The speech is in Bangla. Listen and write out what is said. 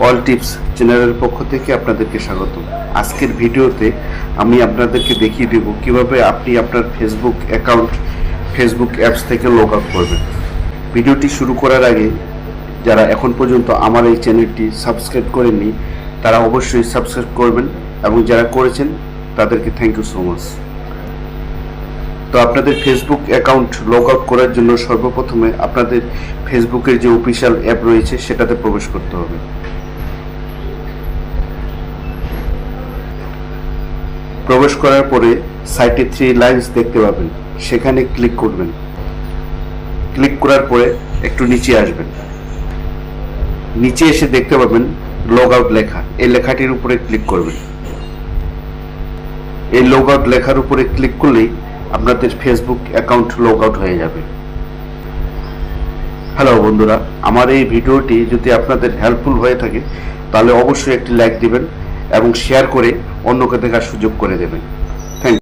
অল টিপস চ্যানেলের পক্ষ থেকে আপনাদেরকে স্বাগত। আজকের ভিডিওতে আমি আপনাদেরকে দেখিয়ে দেব কিভাবে আপনি আপনার ফেসবুক অ্যাকাউন্ট ফেসবুক অ্যাপস থেকে লগ আউট করবেন। ভিডিওটি শুরু করার আগে যারা এখন পর্যন্ত আমার এই চ্যানেলটি সাবস্ক্রাইব করেননি তারা অবশ্যই সাবস্ক্রাইব করবেন, এবং যারা করেছেন তাদেরকে থ্যাংক ইউ সো মাচ। তো আপনাদের ফেসবুক অ্যাকাউন্ট লগ আউট করার জন্য সর্বপ্রথমে আপনাদের ফেসবুকের যে অফিসিয়াল অ্যাপ রয়েছে সেটাতে প্রবেশ করতে হবে। প্রবেশ করার পরে সাইটে 3 লাইনস দেখতে পাবেন, সেখানে ক্লিক করবেন। ক্লিক করার পরে একটু নিচে আসবেন। নিচে এসে দেখতে পাবেন লগ আউট লেখা, এই লেখাটির উপরে ক্লিক করবেন। এই লগ আউট লেখার উপরে ক্লিক করলেই আপনাদের ফেসবুক অ্যাকাউন্ট লগ আউট হয়ে যাবে। হ্যালো বন্ধুরা, আমার এই ভিডিওটি যদি আপনাদের হেল্পফুল হয়ে থাকে তাহলে অবশ্যই একটি লাইক দিবেন এবং শেয়ার করে অন্যকে দেখার সুযোগ করে দেবেন।